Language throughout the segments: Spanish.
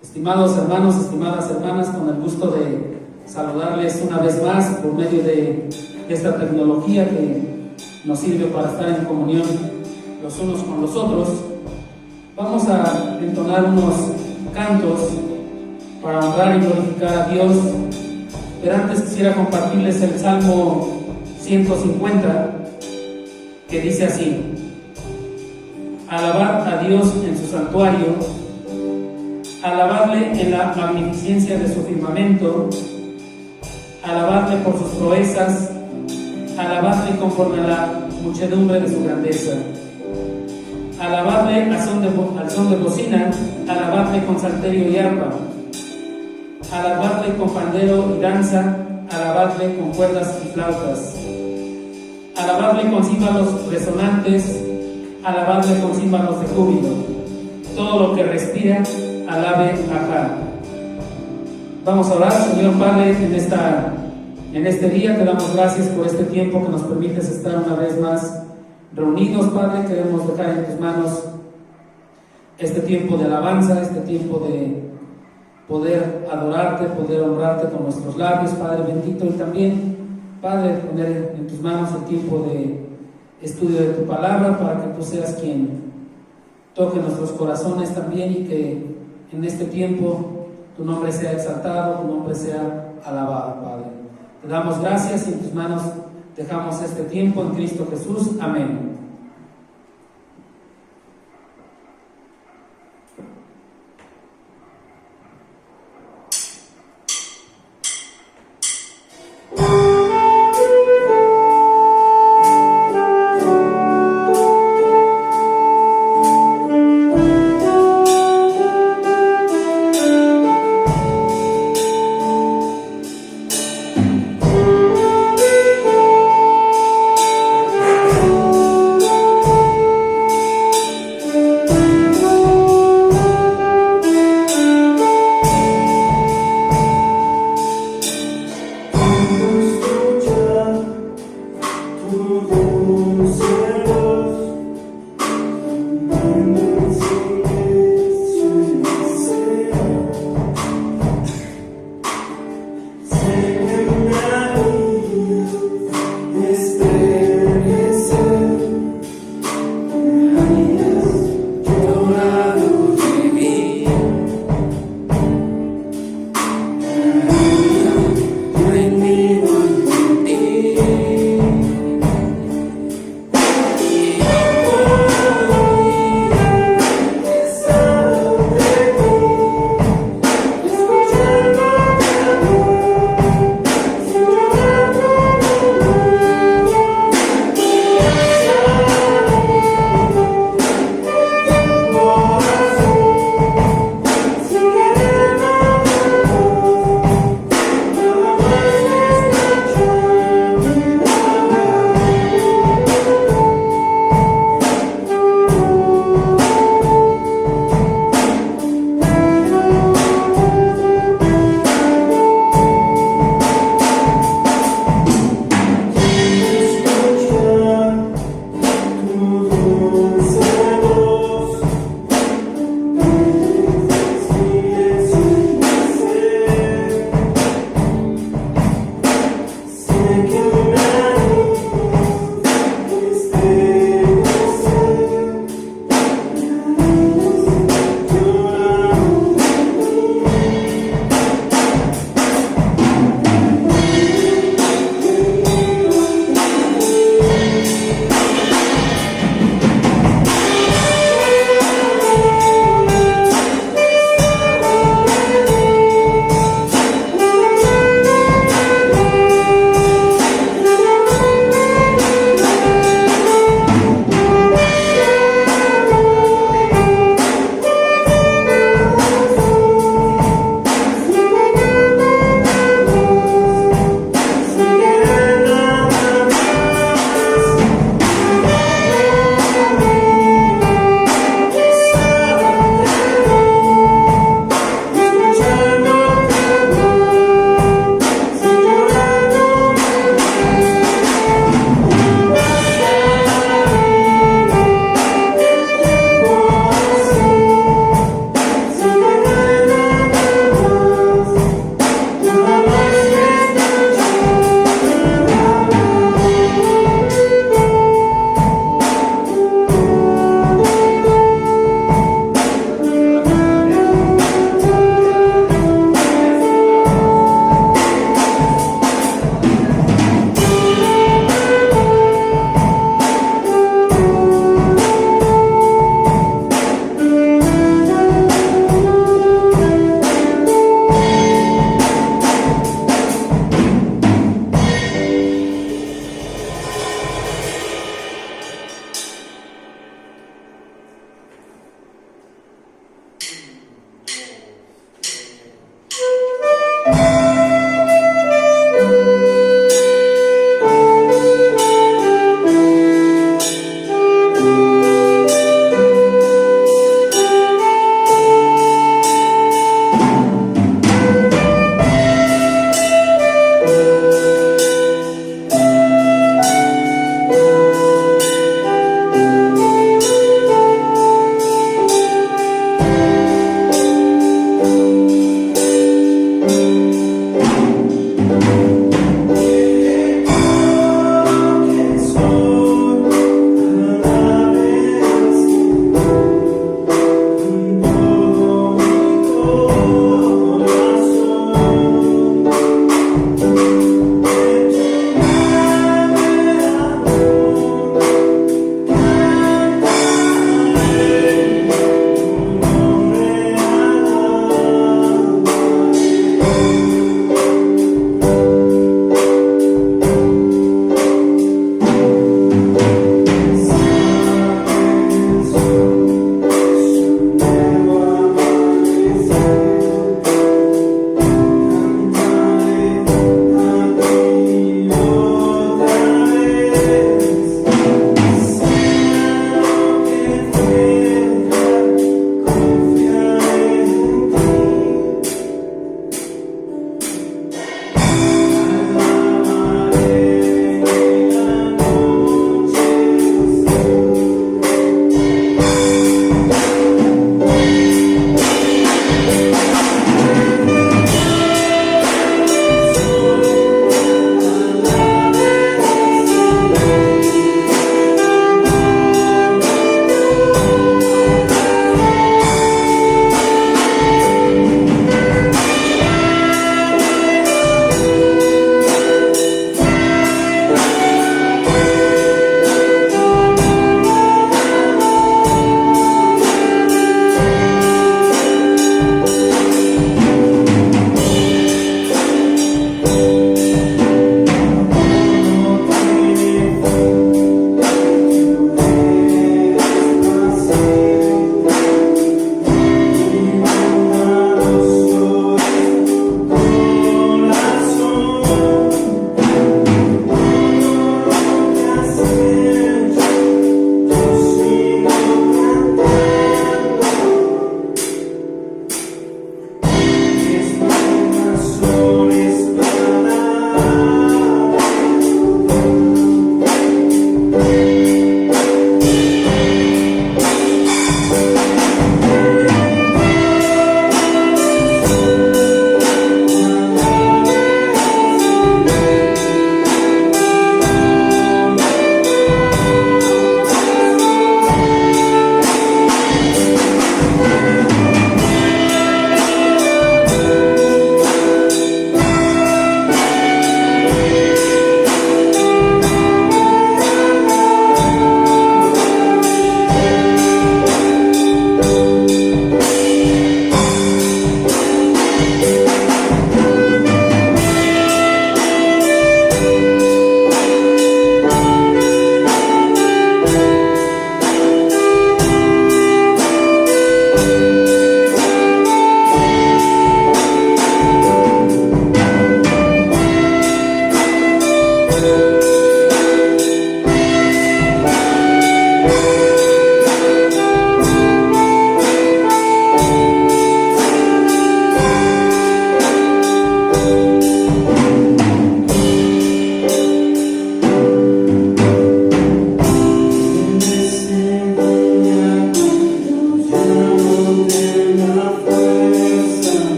Estimados hermanos, estimadas hermanas, con el gusto de saludarles una vez más por medio de esta tecnología que nos sirve para estar en comunión los unos con los otros. Vamos a entonar unos cantos para honrar y glorificar a Dios, pero antes quisiera compartirles el Salmo 150, que dice así: alabad a Dios en su santuario, alabadle en la magnificencia de su firmamento, alabadle por sus proezas, alabadle conforme a la muchedumbre de su grandeza, alabadle al son de bocina, alabadle con salterio y arpa, alabadle con pandero y danza, alabadle con cuerdas y flautas, alabadle con címbalos resonantes, alabadle con címbalos de júbilo. Todo lo que respira, alabe a Jah. Vamos a orar. Señor Padre, en este día te damos gracias por este tiempo que nos permites estar una vez más reunidos, Padre. Queremos dejar en tus manos este tiempo de alabanza, este tiempo de poder adorarte, poder honrarte con nuestros labios, Padre bendito, y también, Padre, poner en tus manos el tiempo de estudio de tu palabra para que tú seas quien toque nuestros corazones también, y que en este tiempo tu nombre sea exaltado, tu nombre sea alabado, Padre. Te damos gracias y en tus manos dejamos este tiempo en Cristo Jesús. Amén.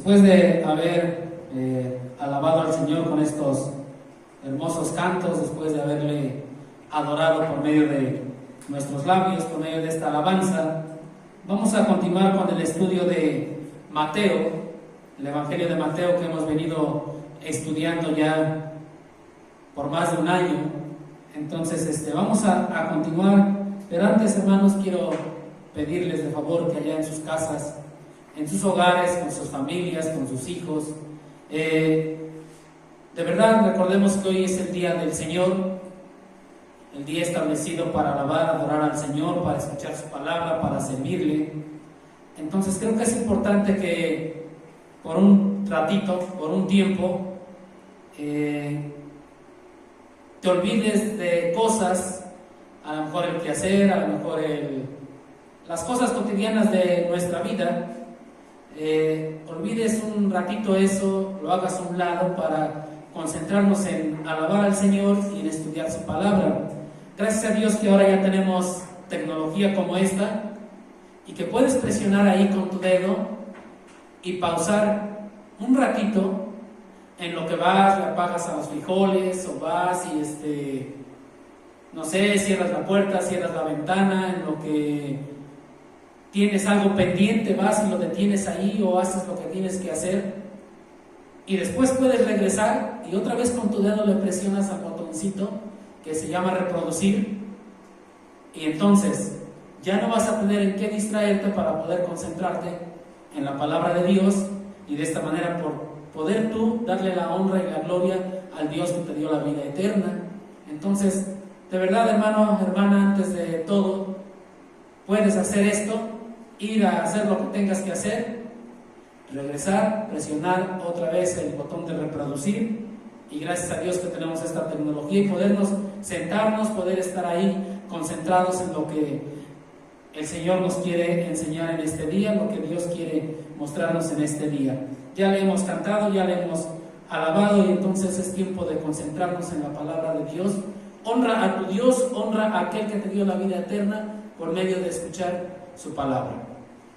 Después de haber alabado al Señor con estos hermosos cantos, después de haberle adorado por medio de nuestros labios, por medio de esta alabanza, vamos a continuar con el estudio de Mateo, el Evangelio de Mateo que hemos venido estudiando ya por más de un año. Entonces vamos a continuar, pero antes, hermanos, quiero pedirles de favor que allá en sus casas, en sus hogares, con sus familias, con sus hijos, de verdad recordemos que hoy es el día del Señor, el día establecido para alabar, adorar al Señor, para escuchar su palabra, para servirle. Entonces creo que es importante que por un ratito, por un tiempo, te olvides de cosas, a lo mejor el quehacer, a lo mejor las cosas cotidianas de nuestra vida. Olvides un ratito eso, lo hagas a un lado para concentrarnos en alabar al Señor y en estudiar su palabra. Gracias a Dios que ahora ya tenemos tecnología como esta y que puedes presionar ahí con tu dedo y pausar un ratito en lo que vas, le apagas a los frijoles o vas y no sé, cierras la puerta, cierras la ventana, en lo que tienes algo pendiente, vas y lo detienes ahí o haces lo que tienes que hacer y después puedes regresar y otra vez con tu dedo le presionas al botoncito que se llama reproducir y entonces ya no vas a tener en qué distraerte para poder concentrarte en la palabra de Dios y de esta manera por poder tú darle la honra y la gloria al Dios que te dio la vida eterna. Entonces, de verdad, hermano, hermana, antes de todo, puedes hacer esto, ir a hacer lo que tengas que hacer, regresar, presionar otra vez el botón de reproducir y gracias a Dios que tenemos esta tecnología y podernos sentarnos, poder estar ahí concentrados en lo que el Señor nos quiere enseñar en este día, lo que Dios quiere mostrarnos en este día. Ya le hemos cantado, ya le hemos alabado y entonces es tiempo de concentrarnos en la palabra de Dios. Honra a tu Dios, honra a aquel que te dio la vida eterna por medio de escuchar su palabra.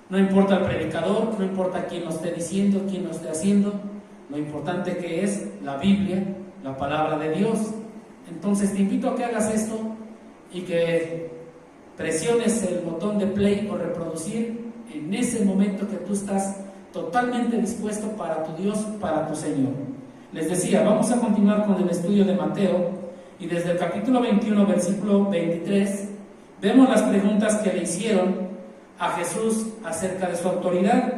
No importa el predicador, no importa quién lo esté diciendo, quién lo esté haciendo, lo importante que es la Biblia, la palabra de Dios. Entonces te invito a que hagas esto y que presiones el botón de play o reproducir en ese momento que tú estás totalmente dispuesto para tu Dios, para tu Señor. Les decía, vamos a continuar con el estudio de Mateo y desde el capítulo 21, versículo 23, vemos las preguntas que le hicieron a Jesús acerca de su autoridad.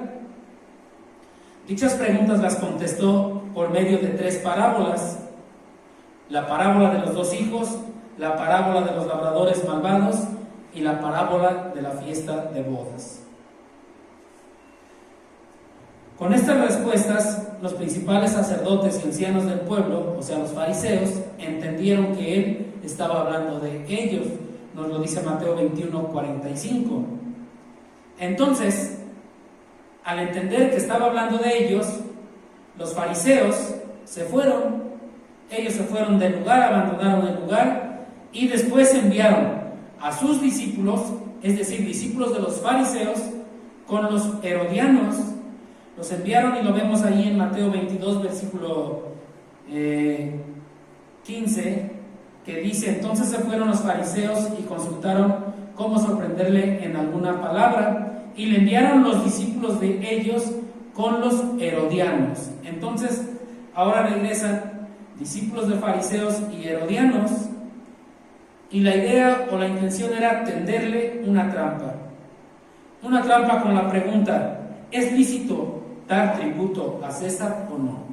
Dichas preguntas las contestó por medio de 3 parábolas: la parábola de los 2 hijos, la parábola de los labradores malvados y la parábola de la fiesta de bodas. Con estas respuestas, los principales sacerdotes y ancianos del pueblo, o sea, los fariseos, entendieron que él estaba hablando de ellos. Nos lo dice Mateo 21:45. Entonces, al entender que estaba hablando de ellos, los fariseos se fueron. Ellos se fueron del lugar, abandonaron el lugar y después enviaron a sus discípulos, es decir, discípulos de los fariseos, con los herodianos. Los enviaron y lo vemos ahí en Mateo 22, versículo 15, que dice: entonces se fueron los fariseos y consultaron cómo sorprenderle en alguna palabra, y le enviaron los discípulos de ellos con los herodianos. Entonces, ahora regresan discípulos de fariseos y herodianos, y la idea o la intención era tenderle una trampa con la pregunta: ¿es lícito dar tributo a César o no?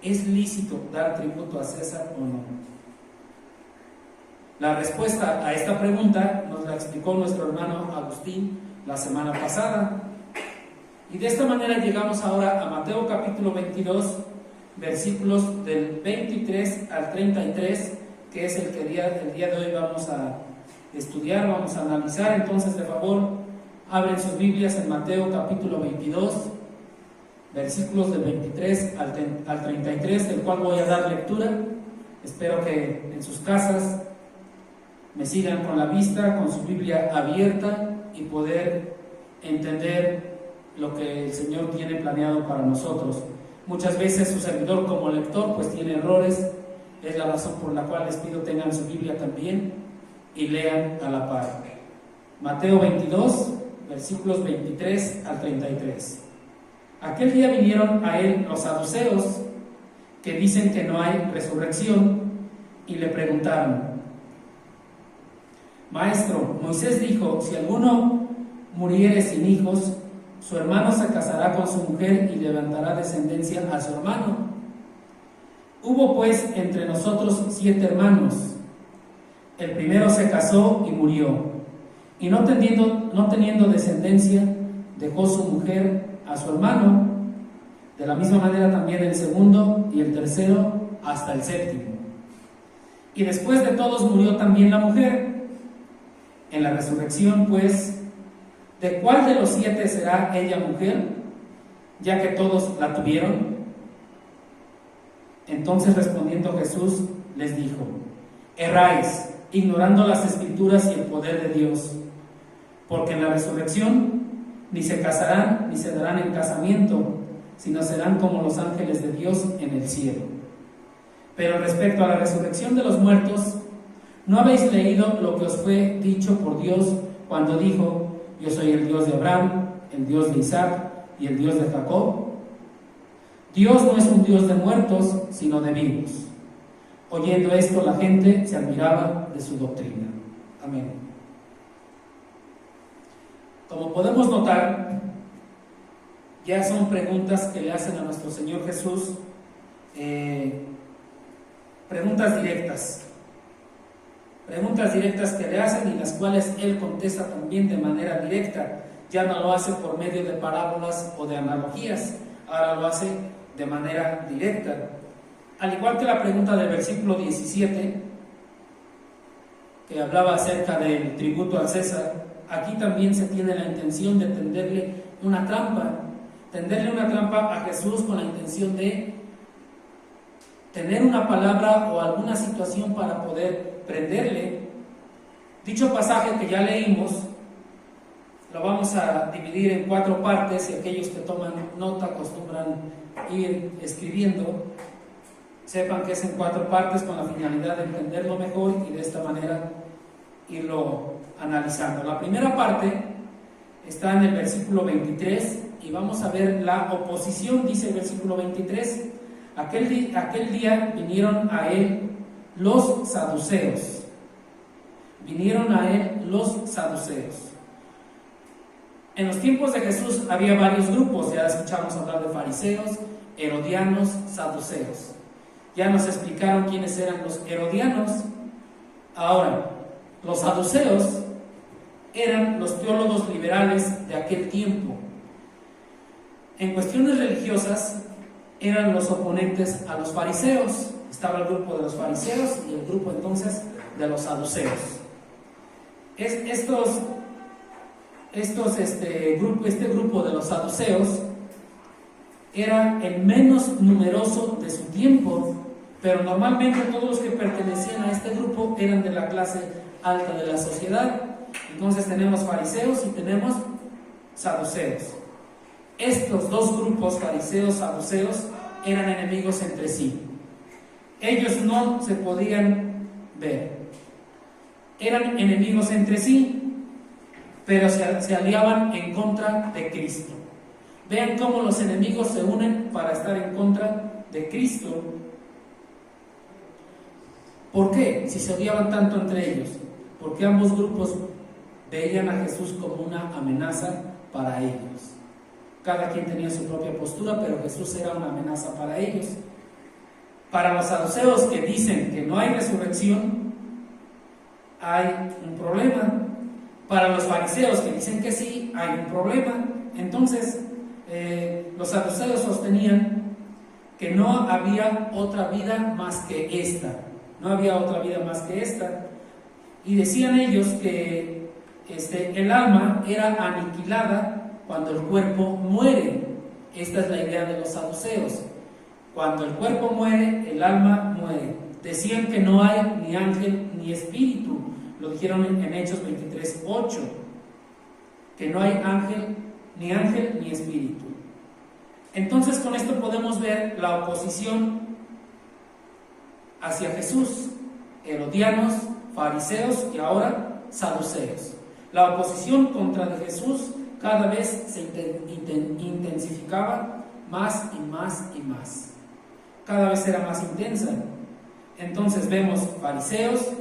¿Es lícito dar tributo a César o no? La respuesta a esta pregunta nos la explicó nuestro hermano Agustín la semana pasada. Y de esta manera llegamos ahora a Mateo capítulo 22, versículos del 23 al 33, que es el que el día de hoy vamos a estudiar, vamos a analizar. Entonces, de favor, abren sus Biblias en Mateo capítulo 22, versículos del 23 al 33, del cual voy a dar lectura. Espero que en sus casas me sigan con la vista, con su Biblia abierta y poder entender lo que el Señor tiene planeado para nosotros. Muchas veces su servidor como lector pues tiene errores, es la razón por la cual les pido tengan su Biblia también y lean a la par. Mateo 22, versículos 23 al 33. Aquel día vinieron a él los saduceos, que dicen que no hay resurrección, y le preguntaron: Maestro, Moisés dijo, si alguno muriere sin hijos, su hermano se casará con su mujer y levantará descendencia a su hermano. Hubo pues entre nosotros 7 hermanos. El primero se casó y murió, y no teniendo descendencia, dejó su mujer a su hermano. De la misma manera también el segundo y el tercero hasta el séptimo. Y después de todos murió también la mujer. En la resurrección, pues, ¿de cuál de los 7 será ella mujer, ya que todos la tuvieron? Entonces respondiendo Jesús les dijo: erráis, ignorando las Escrituras y el poder de Dios, porque en la resurrección ni se casarán ni se darán en casamiento, sino serán como los ángeles de Dios en el cielo. Pero respecto a la resurrección de los muertos, ¿no habéis leído lo que os fue dicho por Dios cuando dijo: yo soy el Dios de Abraham, el Dios de Isaac y el Dios de Jacob? Dios no es un Dios de muertos, sino de vivos. Oyendo esto, la gente se admiraba de su doctrina. Amén. Como podemos notar, ya son preguntas que le hacen a nuestro Señor Jesús, preguntas directas que le hacen y las cuales Él contesta también de manera directa. Ya no lo hace por medio de parábolas o de analogías, ahora lo hace de manera directa. Al igual que la pregunta del versículo 17, que hablaba acerca del tributo al César, aquí también se tiene la intención de tenderle una trampa a Jesús con la intención de tener una palabra o alguna situación para poder prenderle. Dicho pasaje que ya leímos lo vamos a dividir en 4 partes, y aquellos que toman nota acostumbran ir escribiendo, sepan que es en 4 partes con la finalidad de entenderlo mejor y de esta manera irlo analizando. La primera parte está en el versículo 23 y vamos a ver la oposición. Dice el versículo 23: aquel día vinieron a él los saduceos. En los tiempos de Jesús había varios grupos. Ya escuchamos hablar de fariseos, herodianos, saduceos. Ya nos explicaron quiénes eran los herodianos. Ahora, los saduceos eran los teólogos liberales de aquel tiempo. En cuestiones religiosas eran los oponentes a los fariseos. Estaba el grupo de los fariseos y el grupo entonces de los saduceos. Este grupo de los saduceos era el menos numeroso de su tiempo, pero normalmente todos los que pertenecían a este grupo eran de la clase alta de la sociedad. Entonces tenemos fariseos y tenemos saduceos. Estos dos grupos, fariseos, saduceos, eran enemigos entre sí. Ellos no se podían ver. Eran enemigos entre sí, pero se aliaban en contra de Cristo. Vean cómo los enemigos se unen para estar en contra de Cristo. ¿Por qué? Si se odiaban tanto entre ellos. Porque ambos grupos veían a Jesús como una amenaza para ellos. Cada quien tenía su propia postura, pero Jesús era una amenaza para ellos. Para los saduceos, que dicen que no hay resurrección, hay un problema. Para los fariseos, que dicen que sí, hay un problema. Entonces, los saduceos sostenían que no había otra vida más que esta. No había otra vida más que esta. Y decían ellos que el alma era aniquilada cuando el cuerpo muere. Esta es la idea de los saduceos. Cuando el cuerpo muere, el alma muere. Decían que no hay ni ángel ni espíritu. Lo dijeron en Hechos 23:8. Que no hay ángel ni ángel, ni espíritu. Entonces con esto podemos ver la oposición hacia Jesús: herodianos, fariseos y ahora saduceos. La oposición contra de Jesús cada vez se intensificaba más y más y más. Cada vez era más intensa. Entonces vemos fariseos,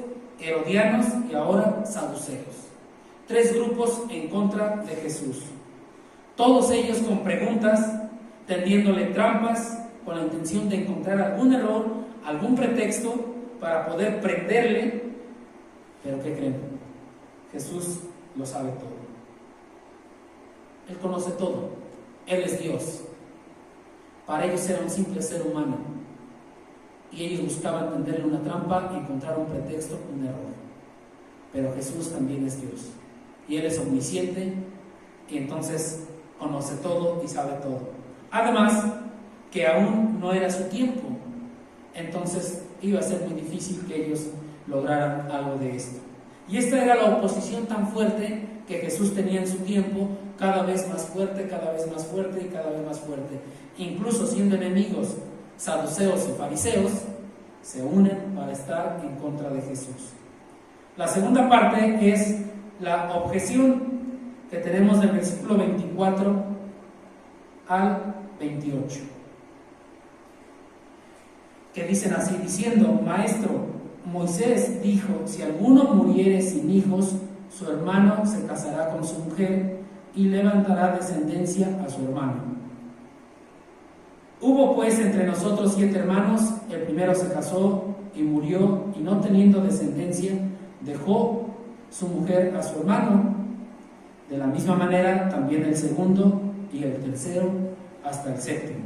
herodianos y ahora saduceos. 3 grupos en contra de Jesús. Todos ellos con preguntas, tendiéndole trampas, con la intención de encontrar algún error, algún pretexto para poder prenderle. Pero ¿qué creen? Jesús lo sabe todo. Él conoce todo. Él es Dios. Para ellos era un simple ser humano. Y ellos buscaban tenderle una trampa, encontrar un pretexto, un error. Pero Jesús también es Dios. Y Él es omnisciente, y entonces conoce todo y sabe todo. Además, que aún no era su tiempo. Entonces iba a ser muy difícil que ellos lograran algo de esto. Y esta era la oposición tan fuerte que Jesús tenía en su tiempo, cada vez más fuerte, cada vez más fuerte y cada vez más fuerte. Incluso siendo enemigos, saduceos y fariseos se unen para estar en contra de Jesús. La segunda parte es la objeción que tenemos del versículo 24 al 28, que dicen así, diciendo: Maestro, Moisés dijo, si alguno muriere sin hijos, su hermano se casará con su mujer y levantará descendencia a su hermano. Hubo pues entre nosotros 7 hermanos, el primero se casó y murió, y no teniendo descendencia, dejó su mujer a su hermano. De la misma manera también el segundo y el tercero hasta el 7.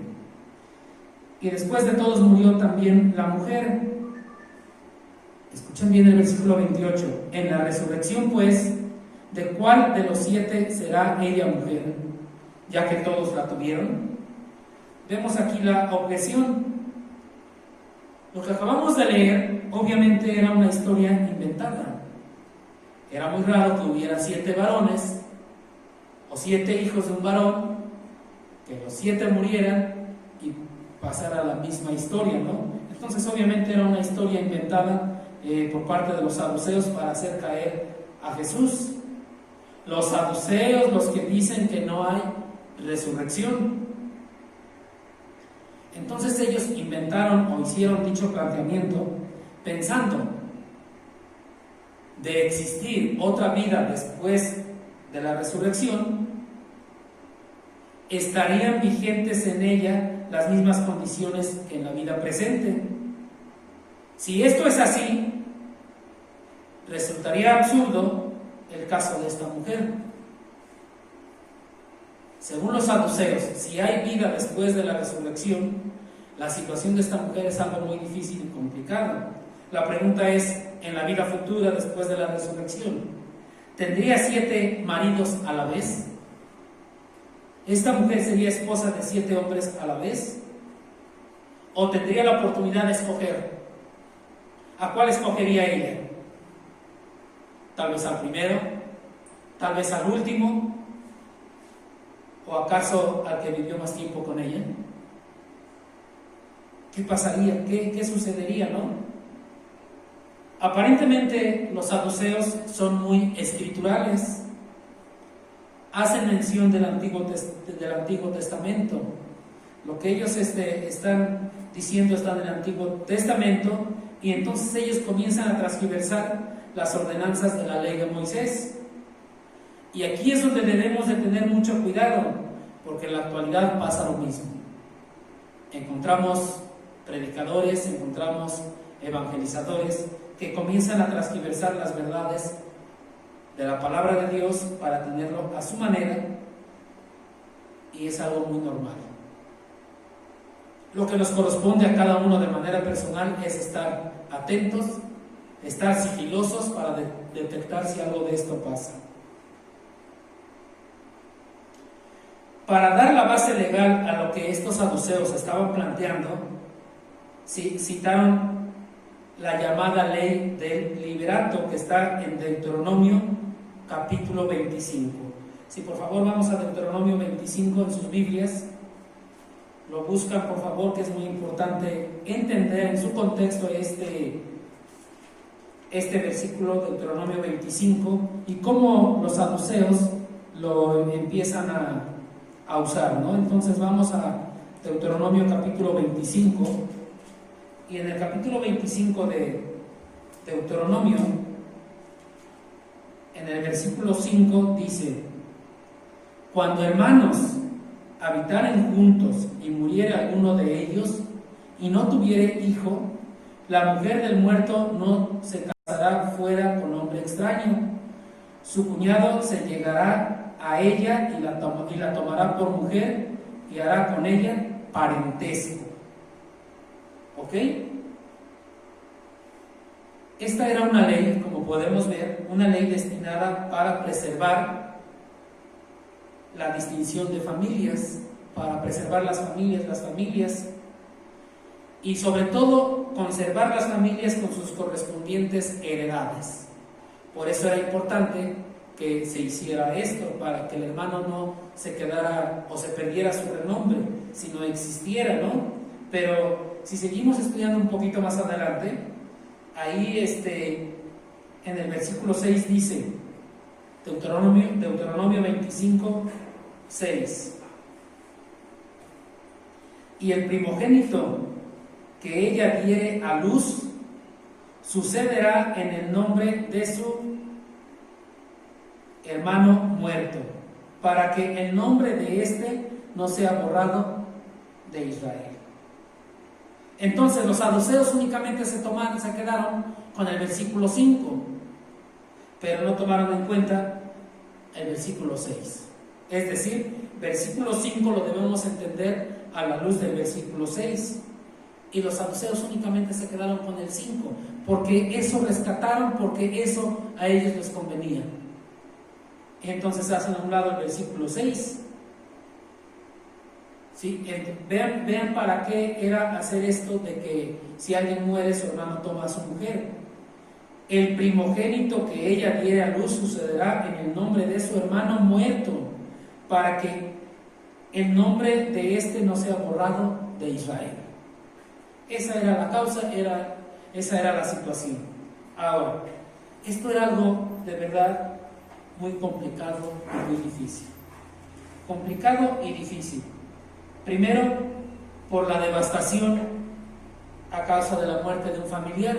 Y después de todos murió también la mujer. Escuchen bien el versículo 28. En la resurrección pues, ¿de cuál de los 7 será ella mujer, ya que todos la tuvieron? Vemos aquí la objeción. Lo que acabamos de leer obviamente era una historia inventada. Era muy raro que hubiera 7 varones o 7 hijos de un varón, que los 7 murieran y pasara la misma historia, ¿no? Entonces obviamente era una historia inventada por parte de los saduceos para hacer caer a Jesús. Los saduceos, los que dicen que no hay resurrección. Entonces ellos inventaron o hicieron dicho planteamiento pensando de existir otra vida después de la resurrección, estarían vigentes en ella las mismas condiciones que en la vida presente. Si esto es así, resultaría absurdo el caso de esta mujer. Según los saduceos, si hay vida después de la resurrección, la situación de esta mujer es algo muy difícil y complicado. La pregunta es, en la vida futura después de la resurrección, ¿tendría 7 maridos a la vez? ¿Esta mujer sería esposa de 7 hombres a la vez? ¿O tendría la oportunidad de escoger? ¿A cuál escogería ella? ¿Tal vez al primero? ¿Tal vez al último? ¿O acaso al que vivió más tiempo con ella? ¿Qué pasaría? ¿Qué sucedería, no? Aparentemente los saduceos son muy escriturales. Hacen mención del Antiguo Testamento. Lo que ellos están diciendo está en el Antiguo Testamento, y entonces ellos comienzan a transgiversar las ordenanzas de la ley de Moisés. Y aquí es donde debemos de tener mucho cuidado, porque en la actualidad pasa lo mismo. Encontramos predicadores, encontramos evangelizadores que comienzan a transgiversar las verdades de la palabra de Dios para tenerlo a su manera, y es algo muy normal. Lo que nos corresponde a cada uno de manera personal es estar atentos, estar sigilosos para detectar si algo de esto pasa. Para dar la base legal a lo que estos saduceos estaban planteando, citaron la llamada ley del liberato, que está en Deuteronomio capítulo 25. Si por favor vamos a Deuteronomio 25 en sus Biblias, lo buscan por favor, que es muy importante entender en su contexto este versículo de Deuteronomio 25 y cómo los saduceos lo empiezan a usar, ¿no? Entonces vamos a Deuteronomio capítulo 25, y en el capítulo 25 de Deuteronomio, en el versículo 5 dice: cuando hermanos habitaren juntos y muriere alguno de ellos y no tuviere hijo, la mujer del muerto no se casará fuera con hombre extraño. Su cuñado se llegará a ella y la tomará por mujer y hará con ella parentesco. ¿Ok? Esta era una ley, como podemos ver, una ley destinada para preservar la distinción de familias, para preservar las familias, y sobre todo conservar las familias con sus correspondientes heredades. Por eso era importante que se hiciera esto, para que el hermano no se quedara o se perdiera su renombre, si no existiera, ¿no? Pero si seguimos estudiando un poquito más adelante, ahí en el versículo 6 dice, Deuteronomio 25, 6: y el primogénito que ella diere a luz sucederá en el nombre de su hermano muerto, para que el nombre de éste no sea borrado de Israel. Entonces los saduceos únicamente se quedaron con el versículo 5, pero no tomaron en cuenta el versículo 6. Es decir, versículo 5 lo debemos entender a la luz del versículo 6. Y los saduceos únicamente se quedaron con el 5, porque eso rescataron, porque eso a ellos les convenía. Y entonces hacen a un lado el versículo 6. ¿Sí? Vean para qué era hacer esto de que si alguien muere, su hermano toma a su mujer. El primogénito que ella diere a luz sucederá en el nombre de su hermano muerto, para que el nombre de éste no sea borrado de Israel. Esa era la causa, esa era la situación. Ahora, esto era algo de verdad muy complicado y muy difícil. Complicado y difícil. Primero, por la devastación a causa de la muerte de un familiar.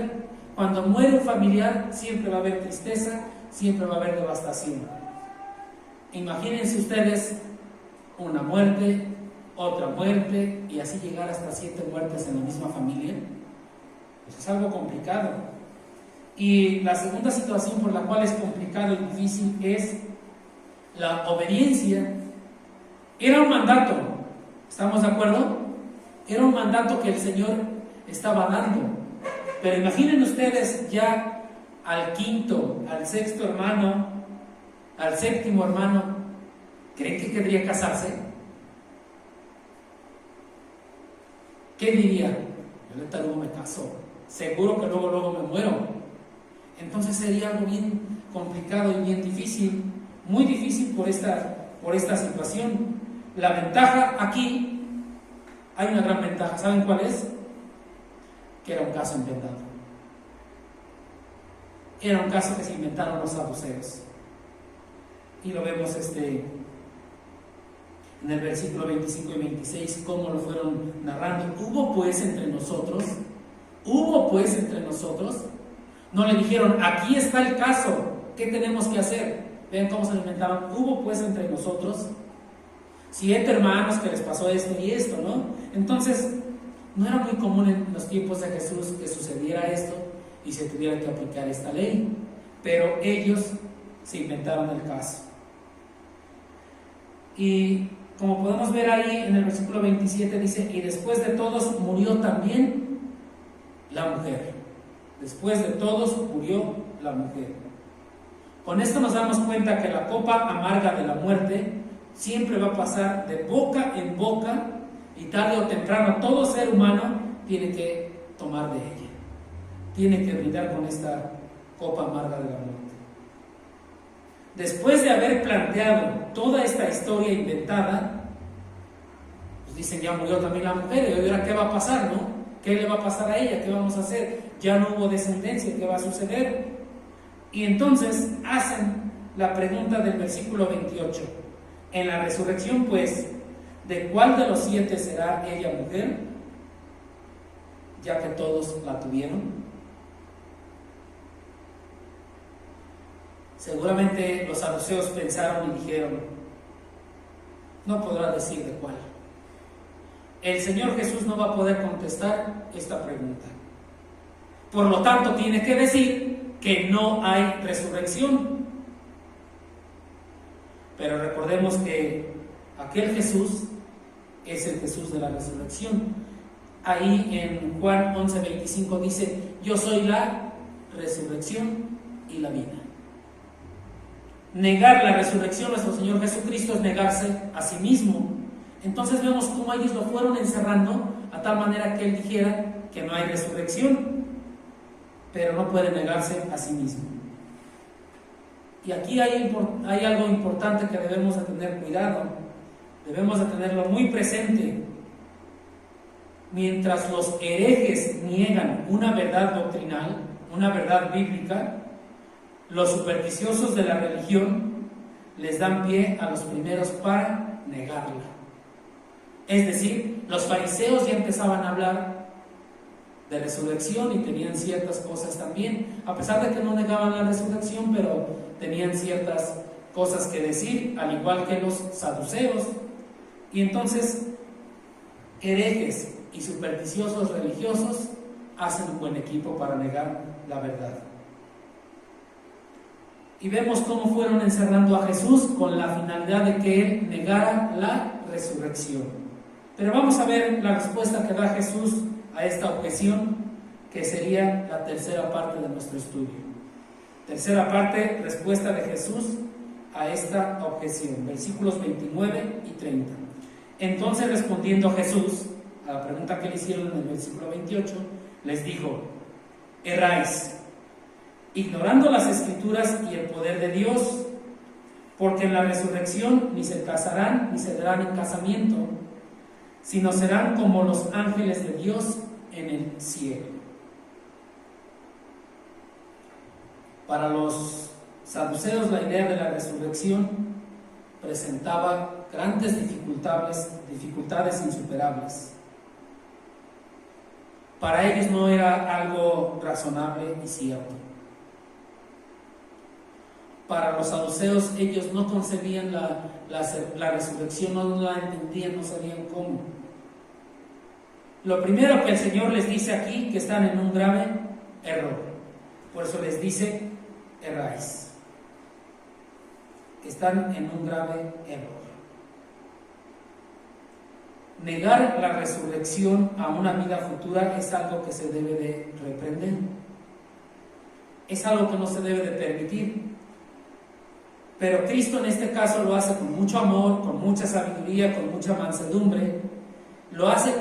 Cuando muere un familiar, siempre va a haber tristeza, siempre va a haber devastación. Imagínense ustedes una muerte, otra muerte, y así llegar hasta 7 muertes en la misma familia. Eso es algo complicado. Y la segunda situación por la cual es complicado y difícil es la obediencia. Era un mandato, ¿estamos de acuerdo? Era un mandato que el Señor estaba dando. Pero imaginen ustedes ya al 5º, al 6º hermano, al 7º hermano, ¿creen que querría casarse? ¿Qué diría? Yo ahorita luego me caso, seguro que luego me muero. Entonces sería algo bien complicado y bien difícil, muy difícil por esta situación. La ventaja aquí, hay una gran ventaja, ¿saben cuál es? Que era un caso inventado. Era un caso que se inventaron los saduceos. Y lo vemos en el versículo 25 y 26, cómo lo fueron narrando. Hubo pues entre nosotros, no le dijeron, aquí está el caso, ¿qué tenemos que hacer? Vean cómo se lo inventaban. Hubo pues entre nosotros 7 hermanos que les pasó esto y esto, ¿no? Entonces, no era muy común en los tiempos de Jesús que sucediera esto y se tuviera que aplicar esta ley, pero ellos se inventaron el caso. Y como podemos ver ahí en el versículo 27 dice, y después de todos murió también la mujer. Después de todos murió la mujer. Con esto nos damos cuenta que la copa amarga de la muerte siempre va a pasar de boca en boca, y tarde o temprano todo ser humano tiene que tomar de ella, tiene que brindar con esta copa amarga de la muerte. Después de haber planteado toda esta historia inventada, pues dicen, ya murió también la mujer, y ahora ¿qué va a pasar, no? ¿Qué le va a pasar a ella? ¿Qué vamos a hacer? Ya no hubo descendencia, ¿qué va a suceder? Y entonces hacen la pregunta del versículo 28. En la resurrección, pues, ¿de cuál de los 7 será ella mujer? Ya que todos la tuvieron. Seguramente los saduceos pensaron y dijeron, no podrá decir de cuál. El Señor Jesús no va a poder contestar esta pregunta. Por lo tanto, tiene que decir que no hay resurrección. Pero recordemos que aquel Jesús es el Jesús de la resurrección. Ahí en Juan 11:25 dice, yo soy la resurrección y la vida. Negar la resurrección de nuestro Señor Jesucristo es negarse a sí mismo. Entonces vemos cómo ellos lo fueron encerrando a tal manera que Él dijera que no hay resurrección, pero no puede negarse a sí mismo. Y aquí hay algo importante que debemos de tener cuidado, debemos de tenerlo muy presente. Mientras los herejes niegan una verdad doctrinal, una verdad bíblica, los supersticiosos de la religión les dan pie a los primeros para negarla. Es decir, los fariseos ya empezaban a hablar de resurrección y tenían ciertas cosas también, a pesar de que no negaban la resurrección, pero tenían ciertas cosas que decir, al igual que los saduceos. Y entonces, herejes y supersticiosos religiosos hacen un buen equipo para negar la verdad. Y vemos cómo fueron encerrando a Jesús con la finalidad de que Él negara la resurrección. Pero vamos a ver la respuesta que da Jesús a esta objeción, que sería la tercera parte de nuestro estudio. Tercera parte, respuesta de Jesús a esta objeción, versículos 29 y 30. Entonces, respondiendo Jesús a la pregunta que le hicieron en el versículo 28, les dijo, erráis, ignorando las Escrituras y el poder de Dios, porque en la resurrección ni se casarán ni se darán en casamiento, sino serán como los ángeles de Dios en el cielo. Para los saduceos, la idea de la resurrección presentaba grandes dificultades insuperables. Para ellos no era algo razonable y cierto. Para los saduceos, ellos no concebían la resurrección, no la entendían, no sabían cómo. Lo primero que el Señor les dice aquí, que están en un grave error. Por eso les dice, erráis. Están en un grave error. Negar la resurrección a una vida futura es algo que se debe de reprender. Es algo que no se debe de permitir. Pero Cristo en este caso lo hace con mucho amor, con mucha sabiduría, con mucha mansedumbre. Lo hace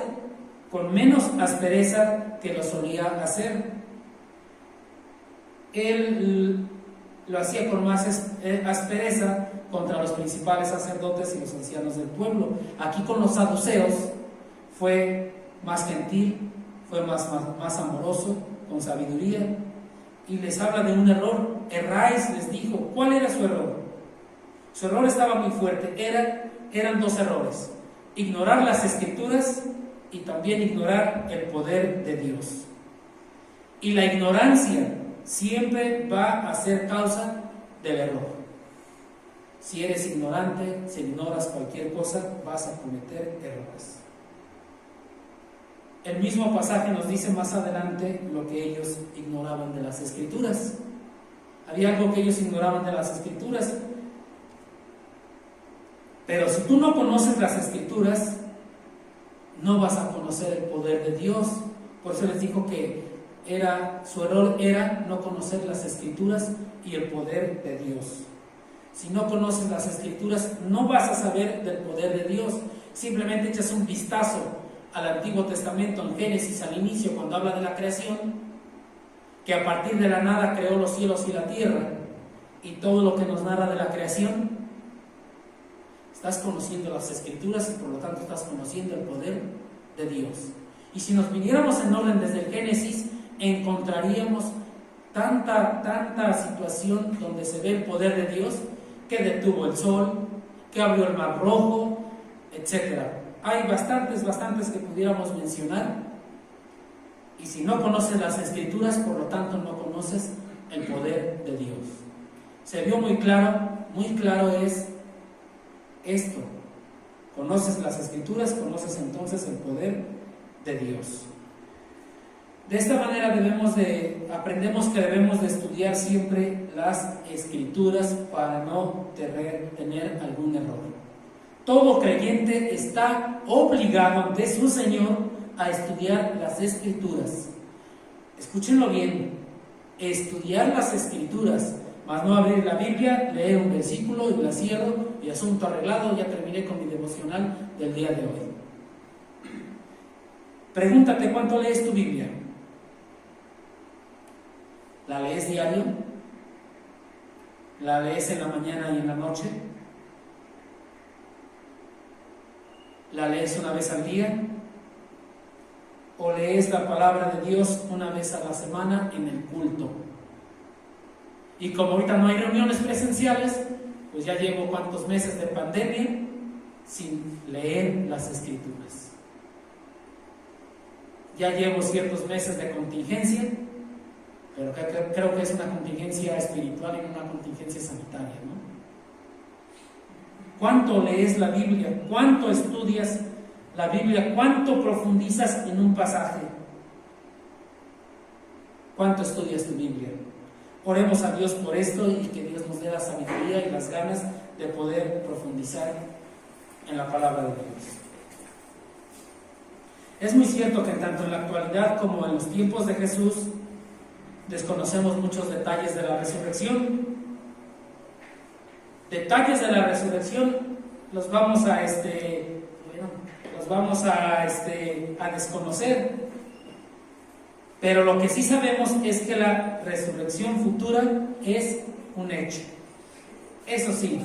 con menos aspereza que lo solía hacer. Él lo hacía con más aspereza contra los principales sacerdotes y los ancianos del pueblo. Aquí con los saduceos fue más gentil, fue más amoroso, con sabiduría, y les habla de un error. Erráis, les dijo. ¿Cuál era su error? Su error estaba muy fuerte. Eran dos errores: ignorar las Escrituras y también ignorar el poder de Dios. Y la ignorancia siempre va a ser causa del error. Si eres ignorante, si ignoras cualquier cosa, vas a cometer errores. El mismo pasaje nos dice más adelante lo que ellos ignoraban de las Escrituras. Había algo que ellos ignoraban de las Escrituras. Pero si tú no conoces las Escrituras, no vas a conocer el poder de Dios. Por eso les dijo que su error era no conocer las Escrituras y el poder de Dios. Si no conoces las Escrituras, no vas a saber del poder de Dios. Simplemente echas un vistazo al Antiguo Testamento, en Génesis, al inicio, cuando habla de la creación, que a partir de la nada creó los cielos y la tierra, y todo lo que nos narra de la creación, estás conociendo las Escrituras y por lo tanto estás conociendo el poder de Dios. Y si nos viniéramos en orden desde el Génesis, encontraríamos tanta situación donde se ve el poder de Dios, que detuvo el sol, que abrió el mar rojo, etc. Hay bastantes que pudiéramos mencionar, y si no conoces las Escrituras, por lo tanto no conoces el poder de Dios. Se vio muy claro es esto. Conoces las Escrituras, conoces entonces el poder de Dios. De esta manera aprendemos que debemos de estudiar siempre las Escrituras para no tener algún error. Todo creyente está obligado de su Señor a estudiar las Escrituras. Escúchenlo bien, estudiar las Escrituras, más no abrir la Biblia, leer un versículo y la cierro y asunto arreglado, ya terminé con mi devocional del día de hoy. Pregúntate, ¿cuánto lees tu Biblia? ¿La lees diario? ¿La lees en la mañana y en la noche? ¿La lees una vez al día? ¿O lees la palabra de Dios una vez a la semana en el culto? Y como ahorita no hay reuniones presenciales, pues ya llevo cuántos meses de pandemia sin leer las Escrituras. Ya llevo ciertos meses de contingencia, pero creo que es una contingencia espiritual y una contingencia sanitaria, ¿no? ¿Cuánto lees la Biblia? ¿Cuánto estudias la Biblia? ¿Cuánto profundizas en un pasaje? ¿Cuánto estudias tu Biblia? Oremos a Dios por esto y que Dios nos dé la sabiduría y las ganas de poder profundizar en la palabra de Dios. Es muy cierto que tanto en la actualidad como en los tiempos de Jesús desconocemos muchos detalles de la resurrección. Detalles de la resurrección los vamos a desconocer. Pero lo que sí sabemos es que la resurrección futura es un hecho. Eso sí,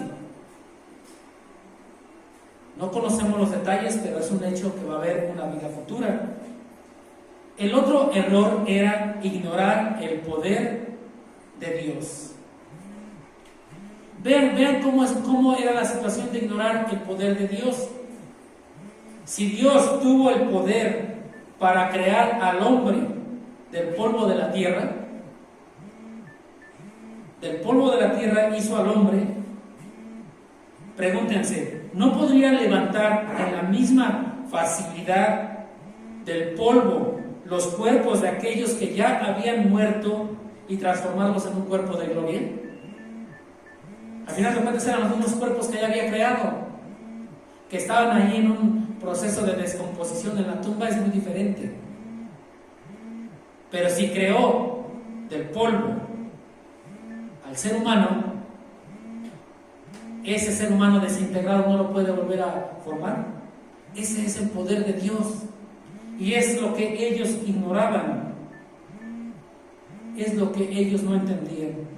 no conocemos los detalles, pero es un hecho que va a haber una vida futura. El otro error era ignorar el poder de Dios. Vean cómo era la situación de ignorar el poder de Dios. Si Dios tuvo el poder para crear al hombre del polvo de la tierra, hizo al hombre, pregúntense, ¿no podría levantar en la misma facilidad del polvo los cuerpos de aquellos que ya habían muerto y transformarlos en un cuerpo de gloria? Al final de cuentas eran los mismos cuerpos que ya había creado, que estaban ahí en un proceso de descomposición en la tumba. Es muy diferente. Pero si creó del polvo al ser humano, ese ser humano desintegrado no lo puede volver a formar. Ese es el poder de Dios. Y es lo que ellos ignoraban. Es lo que ellos no entendían.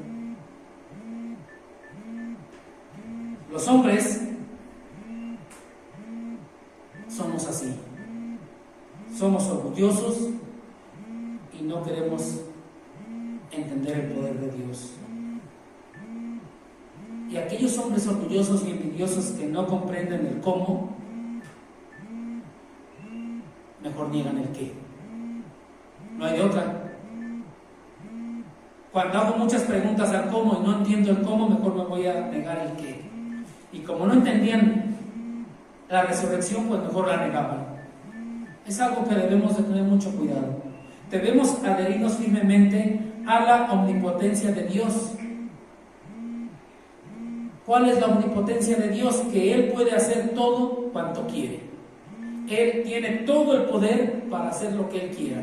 Los hombres somos así. Somos orgullosos y no queremos entender el poder de Dios. Y aquellos hombres orgullosos y envidiosos que no comprenden el cómo, mejor niegan el qué. No hay de otra. Cuando hago muchas preguntas al cómo y no entiendo el cómo, mejor me voy a negar el qué. Y como no entendían la resurrección, pues mejor la negaban. Es algo que debemos de tener mucho cuidado. Debemos adherirnos firmemente a la omnipotencia de Dios. ¿Cuál es la omnipotencia de Dios? Que Él puede hacer todo cuanto quiere. Él tiene todo el poder para hacer lo que Él quiera.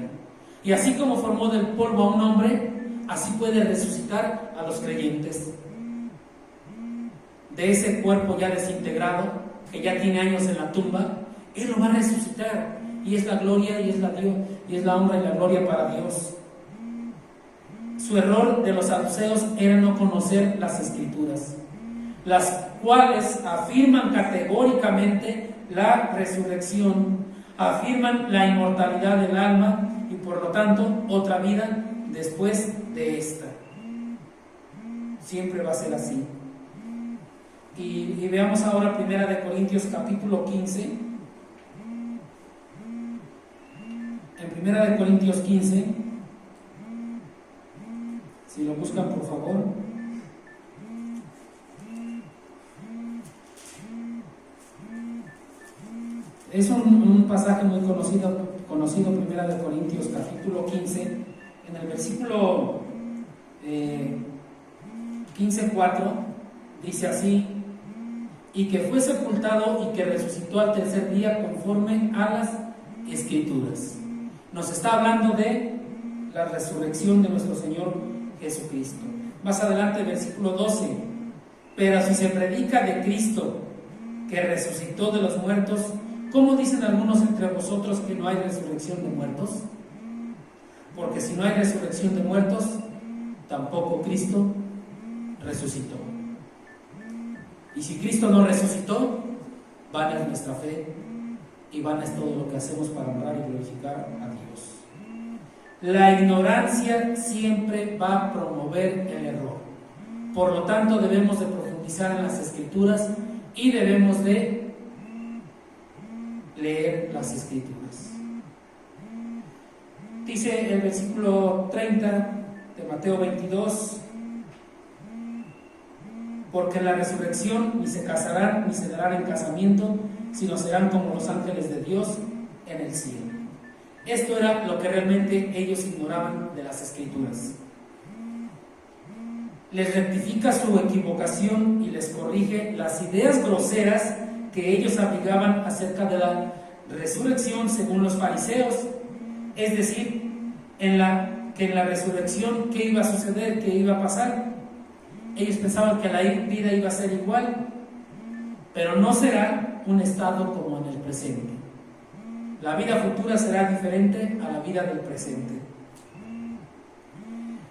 Y así como formó del polvo a un hombre, así puede resucitar a los creyentes. De ese cuerpo ya desintegrado, que ya tiene años en la tumba, Él lo va a resucitar. Y es la gloria, y es la honra y la gloria para Dios. Su error de los saduceos era no conocer las Escrituras, las cuales afirman categóricamente la resurrección, afirman la inmortalidad del alma y por lo tanto otra vida después de esta. Siempre va a ser así. Y veamos ahora 1 Corintios capítulo 15. En 1 Corintios 15, si lo buscan por favor. Es un pasaje muy conocido 1 Corintios capítulo 15, en el versículo 15:4, dice así: y que fue sepultado y que resucitó al tercer día conforme a las Escrituras. Nos está hablando de la resurrección de nuestro Señor Jesucristo. Más adelante, versículo 12: pero si se predica de Cristo que resucitó de los muertos, ¿cómo dicen algunos entre vosotros que no hay resurrección de muertos? Porque si no hay resurrección de muertos, tampoco Cristo resucitó. Y si Cristo no resucitó, vana es nuestra fe y vana es todo lo que hacemos para honrar y glorificar a Dios. La ignorancia siempre va a promover el error. Por lo tanto, debemos de profundizar en las Escrituras y debemos de leer las Escrituras. Dice el versículo 30 de Mateo 22: porque en la resurrección ni se casarán ni se darán en casamiento, sino serán como los ángeles de Dios en el cielo. Esto era lo que realmente ellos ignoraban de las Escrituras. Les rectifica su equivocación y les corrige las ideas groseras que ellos abrigaban acerca de la resurrección según los fariseos, es decir, que en la resurrección, ¿qué iba a suceder? ¿Qué iba a pasar? Ellos pensaban que la vida iba a ser igual, pero no será un estado como en el presente. La vida futura será diferente a la vida del presente.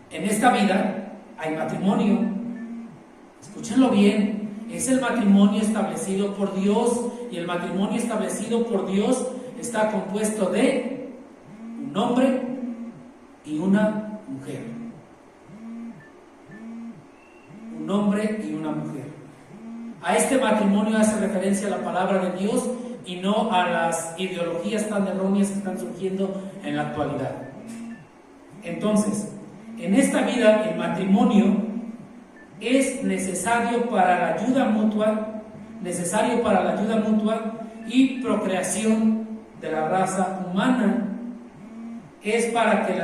En esta vida hay matrimonio. Escúchenlo bien. Es el matrimonio establecido por Dios, y el matrimonio establecido por Dios está compuesto de un hombre y una mujer. Un hombre y una mujer. A este matrimonio hace referencia la palabra de Dios y no a las ideologías tan erróneas que están surgiendo en la actualidad. Entonces, en esta vida el matrimonio es necesario para la ayuda mutua, y procreación de la raza humana. Es para que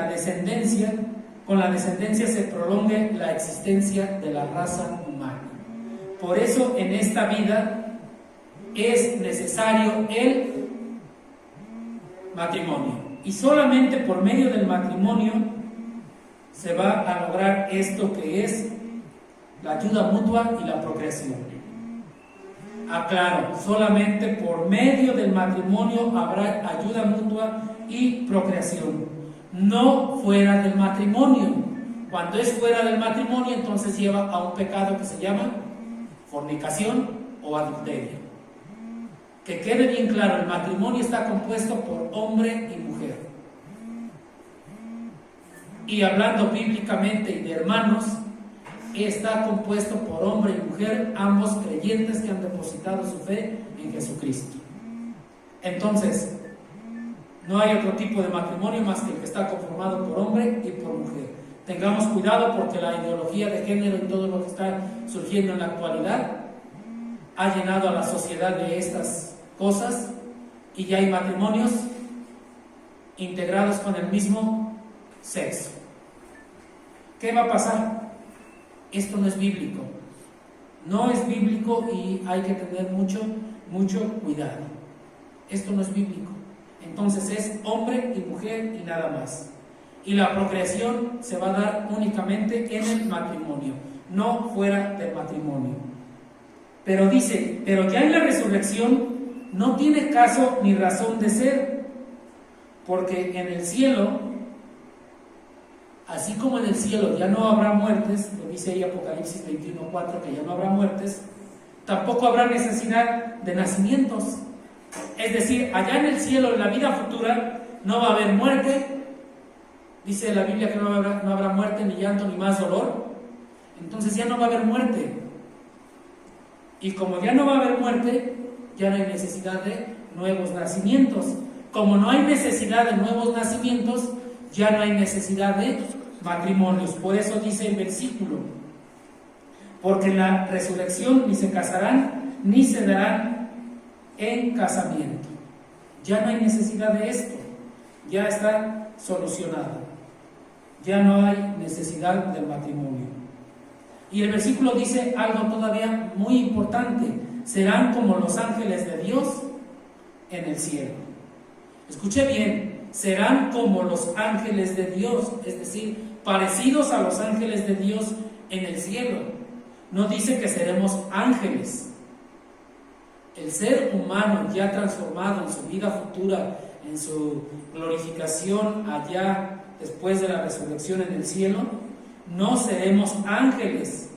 con la descendencia se prolongue la existencia de la raza humana. Por eso en esta vida es necesario el matrimonio, y solamente por medio del matrimonio se va a lograr esto que es la ayuda mutua y la procreación. Aclaro, solamente por medio del matrimonio habrá ayuda mutua y procreación, no fuera del matrimonio. Cuando es fuera del matrimonio, entonces lleva a un pecado que se llama fornicación o adulterio. Que quede bien claro, el matrimonio está compuesto por hombre y mujer. Y hablando bíblicamente y de hermanos, está compuesto por hombre y mujer, ambos creyentes que han depositado su fe en Jesucristo. Entonces, no hay otro tipo de matrimonio más que el que está conformado por hombre y por mujer. Tengamos cuidado, porque la ideología de género y todo lo que está surgiendo en la actualidad ha llenado a la sociedad de estas cosas, y ya hay matrimonios integrados con el mismo sexo. ¿Qué va a pasar? Esto no es bíblico. No es bíblico y hay que tener mucho cuidado. Esto no es bíblico. Entonces es hombre y mujer y nada más. Y la procreación se va a dar únicamente en el matrimonio, no fuera del matrimonio. Pero dice, pero ya en la resurrección no tiene caso ni razón de ser, porque en el cielo así como en el cielo ya no habrá muertes, lo dice ahí Apocalipsis 21:4, que ya no habrá muertes, tampoco habrá necesidad de nacimientos. Es decir, allá en el cielo, en la vida futura, no va a haber muerte. Dice la Biblia que no habrá muerte, ni llanto, ni más dolor. Entonces ya no va a haber muerte. Y como ya no va a haber muerte, ya no hay necesidad de nuevos nacimientos. Como no hay necesidad de nuevos nacimientos, ya no hay necesidad de matrimonios. Por eso dice el versículo: porque en la resurrección ni se casarán, ni se darán en casamiento. Ya no hay necesidad de esto. Ya está solucionado. Ya no hay necesidad del matrimonio. Y el versículo dice algo todavía muy importante: serán como los ángeles de Dios en el cielo. Escuche bien, serán como los ángeles de Dios, es decir, parecidos a los ángeles de Dios en el cielo. No dice que seremos ángeles. El ser humano ya transformado en su vida futura, en su glorificación allá después de la resurrección en el cielo, no seremos ángeles,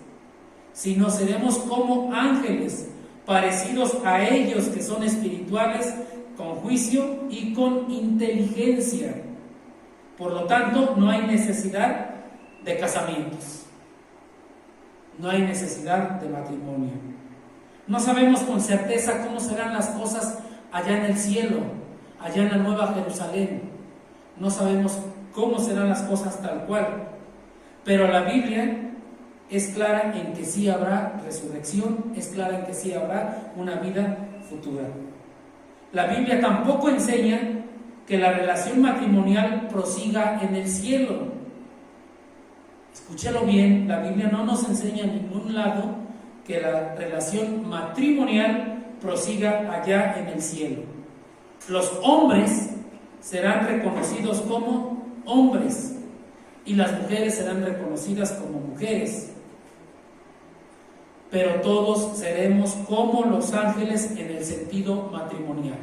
sino seremos como ángeles, parecidos a ellos que son espirituales, con juicio y con inteligencia. Por lo tanto, no hay necesidad de casamientos, no hay necesidad de matrimonio. No sabemos con certeza cómo serán las cosas allá en el cielo, allá en la Nueva Jerusalén. No sabemos cómo serán las cosas tal cual, pero la Biblia es clara en que sí habrá resurrección, es clara en que sí habrá una vida futura. La Biblia tampoco enseña que la relación matrimonial prosiga en el cielo. Escúchelo bien, la Biblia no nos enseña en ningún lado que la relación matrimonial prosiga allá en el cielo. Los hombres serán reconocidos como hombres y las mujeres serán reconocidas como mujeres, pero todos seremos como los ángeles en el sentido matrimonial.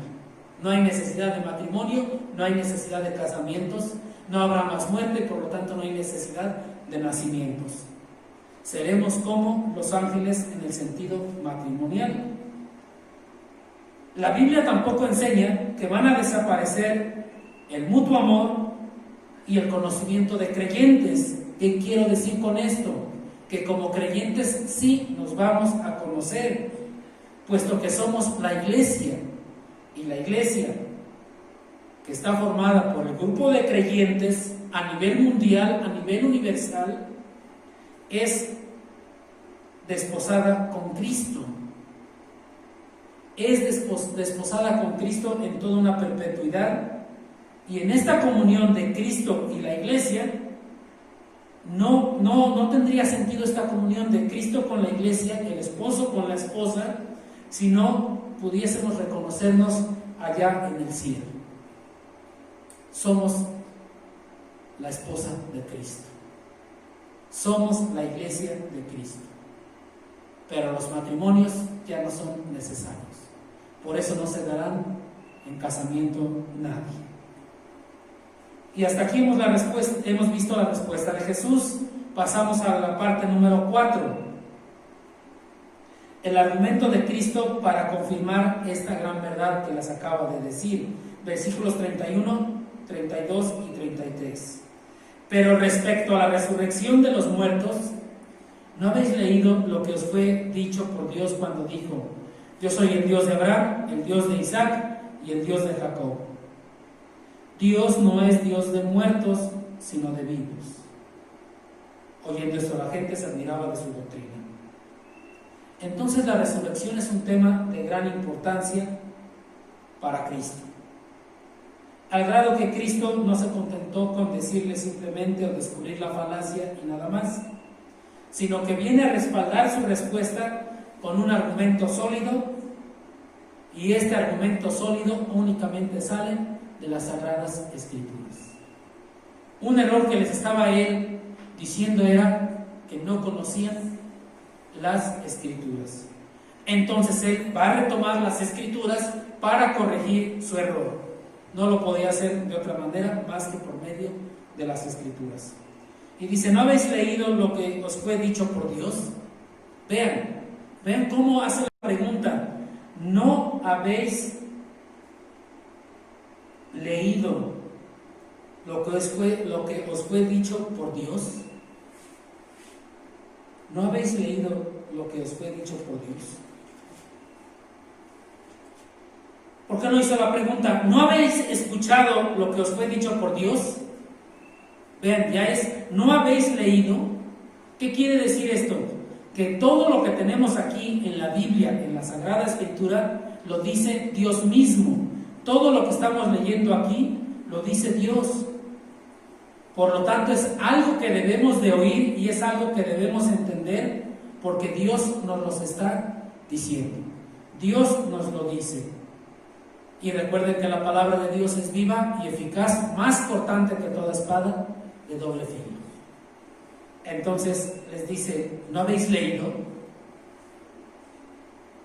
No hay necesidad de matrimonio, no hay necesidad de casamientos, no habrá más muerte, por lo tanto no hay necesidad de nacimientos. Seremos como los ángeles en el sentido matrimonial. La Biblia tampoco enseña que van a desaparecer el mutuo amor y el conocimiento de creyentes. ¿Qué quiero decir con esto? Que como creyentes sí nos vamos a conocer, puesto que somos la iglesia, y la iglesia que está formada por el grupo de creyentes a nivel mundial, a nivel universal, es desposada con Cristo. Es desposada con Cristo en toda una perpetuidad, y en esta comunión de Cristo y la iglesia no tendría sentido esta comunión de Cristo con la iglesia, el esposo con la esposa, si no pudiésemos reconocernos allá en el cielo. Somos la esposa de Cristo, somos la iglesia de Cristo, pero los matrimonios ya no son necesarios. Por eso no se darán en casamiento nadie. Y hasta aquí hemos visto la respuesta de Jesús. Pasamos a la parte número 4. El argumento de Cristo para confirmar esta gran verdad que les acaba de decir. Versículos 31, 32 y 33. Pero respecto a la resurrección de los muertos, ¿no habéis leído lo que os fue dicho por Dios cuando dijo: yo soy el Dios de Abraham, el Dios de Isaac y el Dios de Jacob? Dios no es Dios de muertos, sino de vivos. Oyendo esto, la gente se admiraba de su doctrina. Entonces la resurrección es un tema de gran importancia para Cristo, al grado que Cristo no se contentó con decirle simplemente o descubrir la falacia y nada más, sino que viene a respaldar su respuesta con un argumento sólido, y este argumento sólido únicamente sale de las Sagradas Escrituras. Un error que les estaba él diciendo era que no conocían las Escrituras. Entonces él va a retomar las Escrituras para corregir su error. No lo podía hacer de otra manera más que por medio de las Escrituras. Y dice, ¿no habéis leído lo que os fue dicho por Dios? Vean cómo hace la pregunta. ¿No habéis leído lo que os fue dicho por Dios? ¿No habéis leído lo que os fue dicho por Dios? ¿Por qué no hizo la pregunta? ¿No habéis escuchado lo que os fue dicho por Dios? Vean, ya es, ¿no habéis leído? ¿Qué quiere decir esto? Que todo lo que tenemos aquí en la Biblia, en la Sagrada Escritura, lo dice Dios mismo. Todo lo que estamos leyendo aquí, lo dice Dios. Por lo tanto, es algo que debemos de oír y es algo que debemos entender, porque Dios nos lo está diciendo. Dios nos lo dice. Y recuerden que la palabra de Dios es viva y eficaz, más cortante que toda espada de doble filo. Entonces les dice, ¿no habéis leído?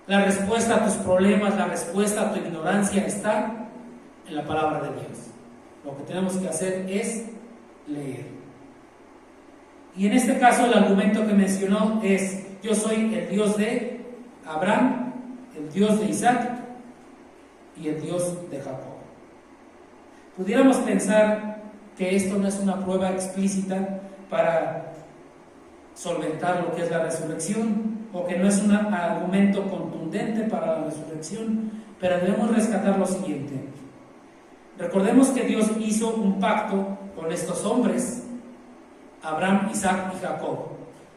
La respuesta a tus problemas, la respuesta a tu ignorancia está en la palabra de Dios. Lo que tenemos que hacer es leer. Y en este caso el argumento que mencionó es, yo soy el Dios de Abraham, el Dios de Isaac y el Dios de Jacob. Pudiéramos pensar que esto no es una prueba explícita para solventar lo que es la resurrección, o que no es un argumento contundente para la resurrección, pero debemos rescatar lo siguiente. Recordemos que Dios hizo un pacto con estos hombres, Abraham, Isaac y Jacob.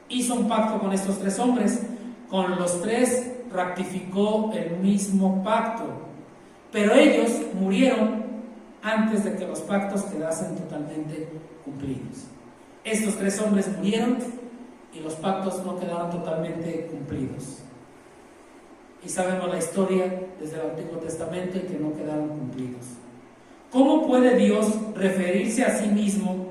Hizo un pacto con estos tres hombres, con los tres ratificó el mismo pacto, pero ellos murieron antes de que los pactos quedasen totalmente cumplidos. Estos tres hombres murieron y los pactos no quedaron totalmente cumplidos. Y sabemos la historia desde el Antiguo Testamento y que no quedaron cumplidos. ¿Cómo puede Dios referirse a sí mismo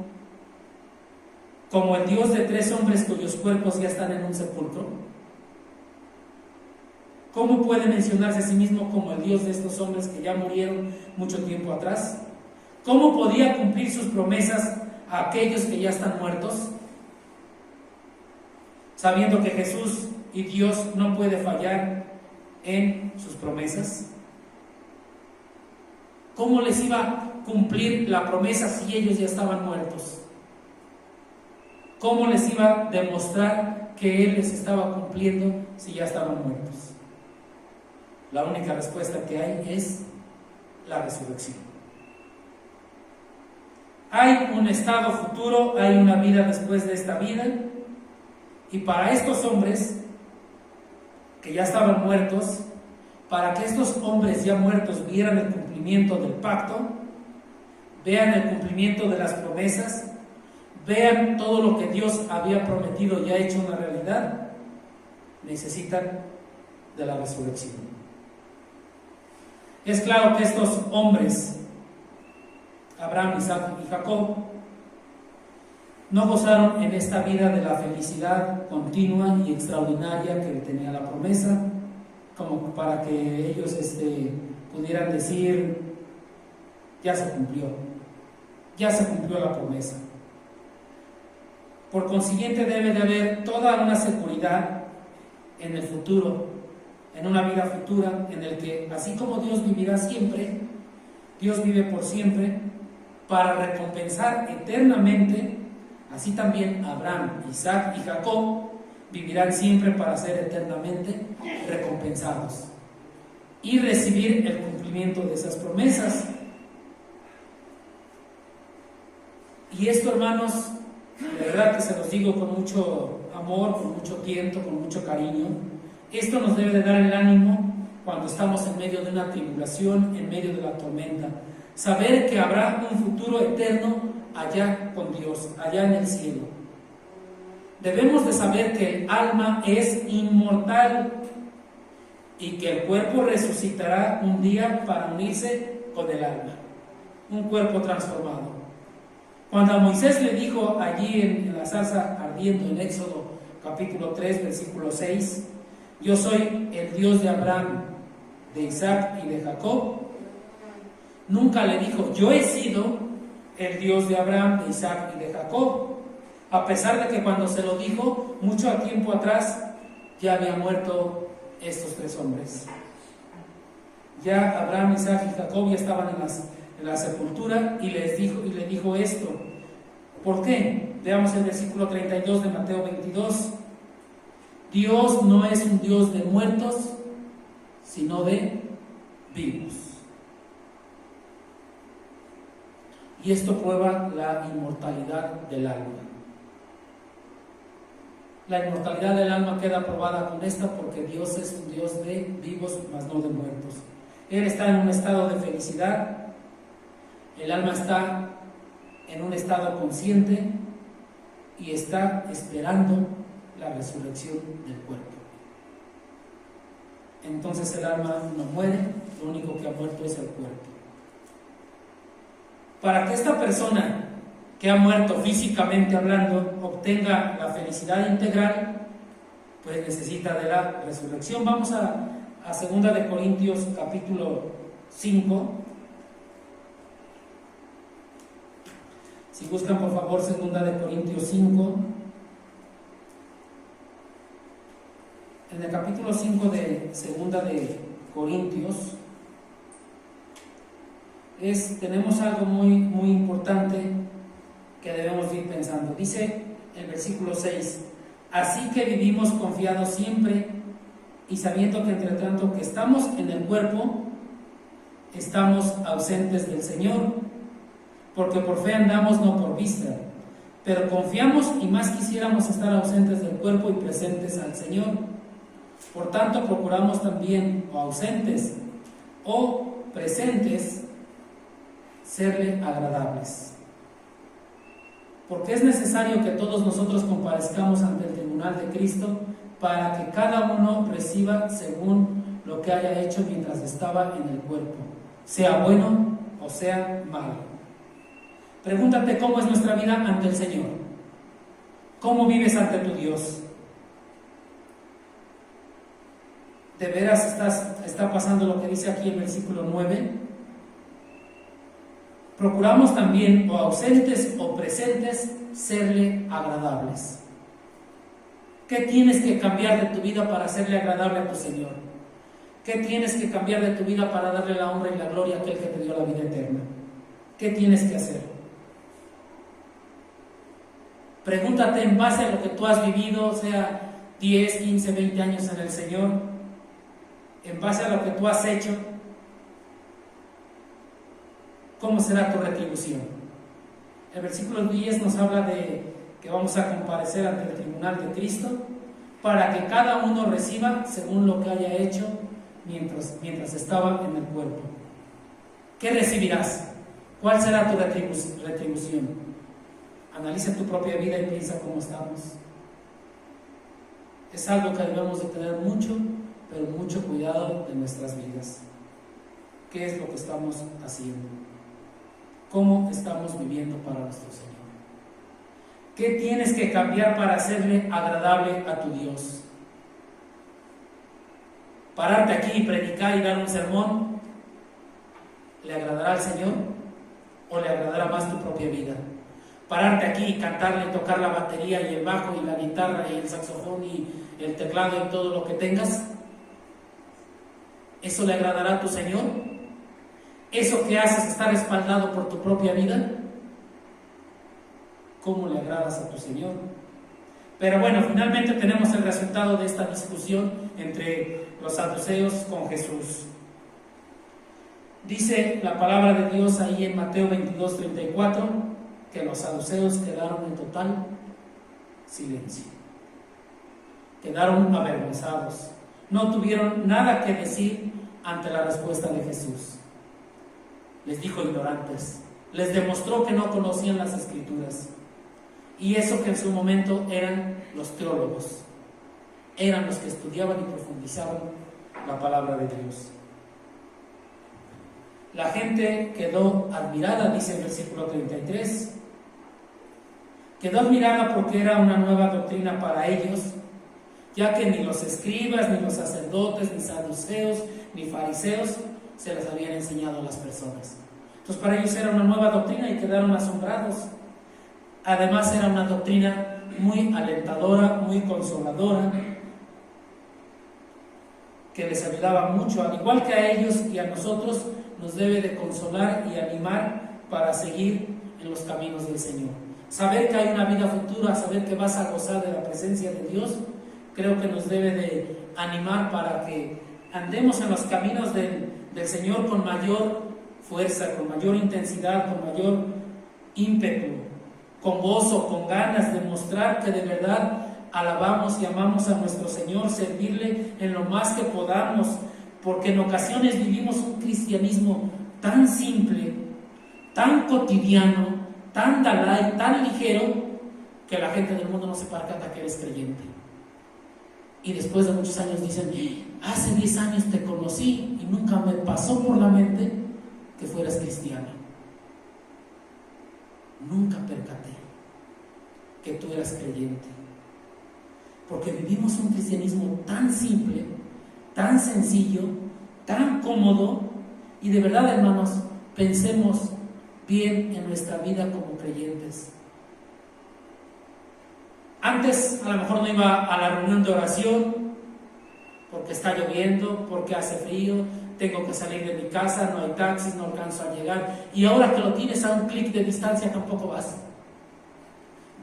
como el Dios de tres hombres cuyos cuerpos ya están en un sepulcro? ¿Cómo puede mencionarse a sí mismo como el Dios de estos hombres que ya murieron mucho tiempo atrás? ¿Cómo podía cumplir sus promesas a aquellos que ya están muertos? Sabiendo que Jesús y Dios no puede fallar en sus promesas. ¿Cómo les iba a cumplir la promesa si ellos ya estaban muertos? ¿Cómo les iba a demostrar que Él les estaba cumpliendo si ya estaban muertos? La única respuesta que hay es la resurrección. Hay un estado futuro, hay una vida después de esta vida, y para estos hombres que ya estaban muertos, para que estos hombres ya muertos vieran el cumplimiento del pacto, vean el cumplimiento de las promesas, vean todo lo que Dios había prometido ya hecho una realidad, necesitan de la resurrección. Es claro que estos hombres, Abraham, Isaac y Jacob, no gozaron en esta vida de la felicidad continua y extraordinaria que tenía la promesa, como para que ellos pudieran decir, ya se cumplió la promesa. Por consiguiente, debe de haber toda una seguridad en el futuro, en una vida futura, en el que, así como Dios vivirá siempre, Dios vive por siempre, para recompensar eternamente. Así también Abraham, Isaac y Jacob vivirán siempre para ser eternamente recompensados y recibir el cumplimiento de esas promesas. Y esto, hermanos, de verdad que se los digo con mucho amor, con mucho tiento, con mucho cariño. Esto nos debe de dar el ánimo cuando estamos en medio de una tribulación, en medio de la tormenta. Saber que habrá un futuro eterno allá con Dios, allá en el cielo. Debemos de saber que el alma es inmortal y que el cuerpo resucitará un día para unirse con el alma, un cuerpo transformado. Cuando a Moisés le dijo allí en la zarza ardiendo en Éxodo capítulo 3 versículo 6, yo soy el Dios de Abraham, de Isaac y de Jacob, nunca le dijo, yo he sido el Dios de Abraham, de Isaac y de Jacob. a pesar de que cuando se lo dijo, mucho tiempo atrás, ya habían muerto estos 3 hombres. Ya Abraham, Isaac y Jacob ya estaban en la sepultura y le dijo esto. ¿Por qué? Veamos el versículo 32 de Mateo 22. Dios no es un Dios de muertos, sino de vivos. Y esto prueba la inmortalidad del alma. La inmortalidad del alma queda probada con esta, porque Dios es un Dios de vivos, mas no de muertos. Él está en un estado de felicidad, el alma está en un estado consciente y está esperando la resurrección del cuerpo. Entonces el alma no muere, lo único que ha muerto es el cuerpo. Para que esta persona que ha muerto físicamente hablando obtenga la felicidad integral, pues necesita de la resurrección. Vamos a 2 de Corintios capítulo 5. Si buscan por favor 2 de Corintios 5. En el capítulo 5 de 2 de Corintios tenemos algo muy importante que debemos ir pensando. Dice el versículo 6: así que vivimos confiados siempre, y sabiendo que entre tanto que estamos en el cuerpo, estamos ausentes del Señor, porque por fe andamos, no por vista. Pero confiamos y más quisiéramos estar ausentes del cuerpo y presentes al Señor. Por tanto, procuramos también, o ausentes o presentes, serle agradables. Porque es necesario que todos nosotros comparezcamos ante el tribunal de Cristo, para que cada uno reciba según lo que haya hecho mientras estaba en el cuerpo, sea bueno o sea malo. Pregúntate cómo es nuestra vida ante el Señor. ¿Cómo vives ante tu Dios? ¿De veras está pasando lo que dice aquí el versículo 9? Procuramos también, o ausentes o presentes, serle agradables. ¿Qué tienes que cambiar de tu vida para serle agradable a tu Señor? ¿Qué tienes que cambiar de tu vida para darle la honra y la gloria a aquel que te dio la vida eterna? ¿Qué tienes que hacer? Pregúntate en base a lo que tú has vivido, sea 10, 15, 20 años en el Señor, en base a lo que tú has hecho, ¿cómo será tu retribución? El versículo 10 nos habla de que vamos a comparecer ante el tribunal de Cristo, para que cada uno reciba según lo que haya hecho mientras estaba en el cuerpo. ¿Qué recibirás? ¿Cuál será tu retribución? Analiza tu propia vida y piensa cómo estamos. Es algo que debemos de tener mucho, pero mucho cuidado de nuestras vidas. ¿Qué es lo que estamos haciendo? ¿Cómo estamos viviendo para nuestro Señor? ¿Qué tienes que cambiar para hacerle agradable a tu Dios? ¿Pararte aquí y predicar y dar un sermón le agradará al Señor? ¿O le agradará más tu propia vida? Pararte aquí y cantarle, tocar la batería y el bajo y la guitarra y el saxofón y el teclado y todo lo que tengas, ¿eso le agradará a tu Señor? ¿Eso que haces está respaldado por tu propia vida? ¿Cómo le agradas a tu Señor? Pero bueno, finalmente tenemos el resultado de esta discusión entre los saduceos con Jesús. Dice la palabra de Dios ahí en Mateo 22:34, que los saduceos quedaron en total silencio. Quedaron avergonzados. No tuvieron nada que decir ante la respuesta de Jesús. Les dijo ignorantes. Les demostró que no conocían las Escrituras. Y eso que en su momento eran los teólogos. Eran los que estudiaban y profundizaban la palabra de Dios. La gente quedó admirada, dice el versículo 33. Quedó admirada porque era una nueva doctrina para ellos, ya que ni los escribas, ni los sacerdotes, ni saduceos, ni fariseos se les habían enseñado a las personas. Entonces para ellos era una nueva doctrina y quedaron asombrados. Además era una doctrina muy alentadora, muy consoladora, que les ayudaba mucho, al igual que a ellos y a nosotros, nos debe de consolar y animar para seguir en los caminos del Señor. Saber que hay una vida futura, saber que vas a gozar de la presencia de Dios, creo que nos debe de animar para que andemos en los caminos del Señor con mayor fuerza, con mayor intensidad, con mayor ímpetu, con gozo, con ganas de mostrar que de verdad alabamos y amamos a nuestro Señor, servirle en lo más que podamos, porque en ocasiones vivimos un cristianismo tan simple, tan cotidiano, tan dalai, tan ligero, que la gente del mundo no se percata que eres creyente. Y después de muchos años dicen, hace 10 años te conocí y nunca me pasó por la mente que fueras cristiano. Nunca percaté que tú eras creyente. Porque vivimos un cristianismo tan simple, tan sencillo, tan cómodo, y de verdad, hermanos, pensemos bien en nuestra vida como creyentes. Antes a lo mejor no iba a la reunión de oración porque está lloviendo, porque hace frío, tengo que salir de mi casa, no hay taxis, no alcanzo a llegar, y ahora que lo tienes a un clic de distancia tampoco vas.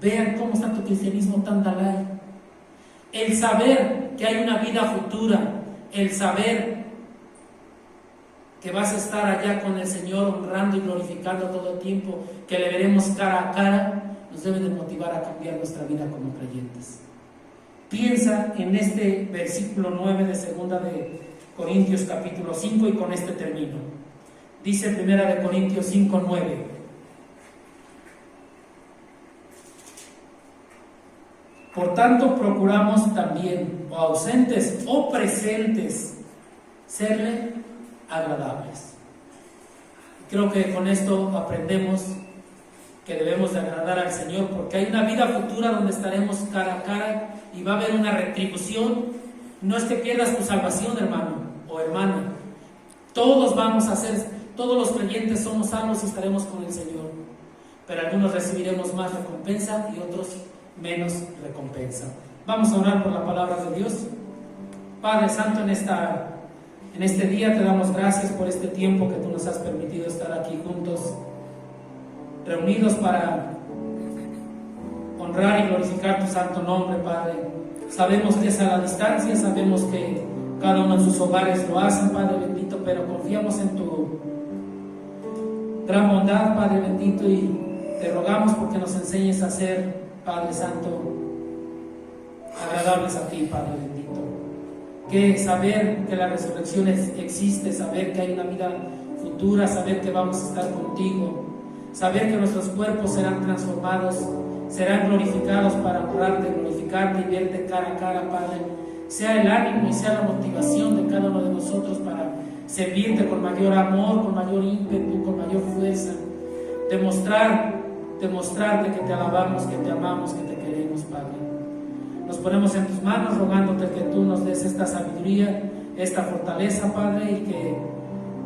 Vean cómo está tu cristianismo tan dalai. El saber que hay una vida futura, el saber que vas a estar allá con el Señor honrando y glorificando todo el tiempo, que le veremos cara a cara, nos debe de motivar a cambiar nuestra vida como creyentes. Piensa en este versículo 9 de 2 de Corintios capítulo 5, y con este termino. Dice 1 de Corintios 5, 9. Por tanto, procuramos también, o ausentes o presentes, serle agradables. Creo que con esto aprendemos que debemos de agradar al Señor, porque hay una vida futura donde estaremos cara a cara y va a haber una retribución. No es que pierdas tu salvación, hermano o hermana. Todos vamos a ser, todos los creyentes somos salvos y estaremos con el Señor, pero algunos recibiremos más recompensa y otros menos recompensa. Vamos a orar por la palabra de Dios. Padre Santo, en este día te damos gracias por este tiempo que tú nos has permitido estar aquí juntos, reunidos para honrar y glorificar tu santo nombre, Padre. Sabemos que es a la distancia, sabemos que cada uno en sus hogares lo hacen, Padre bendito, pero confiamos en tu gran bondad, Padre bendito, y te rogamos porque nos enseñes a ser, Padre Santo, agradables a ti, Padre bendito. Que saber que la resurrección existe, saber que hay una vida futura, saber que vamos a estar contigo, saber que nuestros cuerpos serán transformados, serán glorificados para honrarte, glorificarte y verte cara a cara, Padre, sea el ánimo y sea la motivación de cada uno de nosotros para servirte con mayor amor, con mayor ímpetu, con mayor fuerza, demostrarte que te alabamos, que te amamos, que te queremos, Padre. Nos ponemos en tus manos rogándote que tú nos des esta sabiduría, esta fortaleza, Padre, y que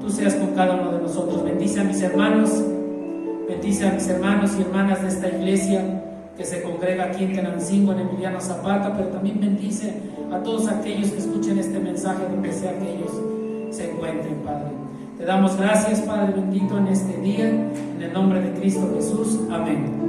tú seas con cada uno de nosotros. Bendice a mis hermanos y hermanas de esta iglesia que se congrega aquí en Tenancingo, en Emiliano Zapata, pero también bendice a todos aquellos que escuchen este mensaje donde sea que ellos se encuentren, Padre. Te damos gracias, Padre bendito, en este día, en el nombre de Cristo Jesús. Amén.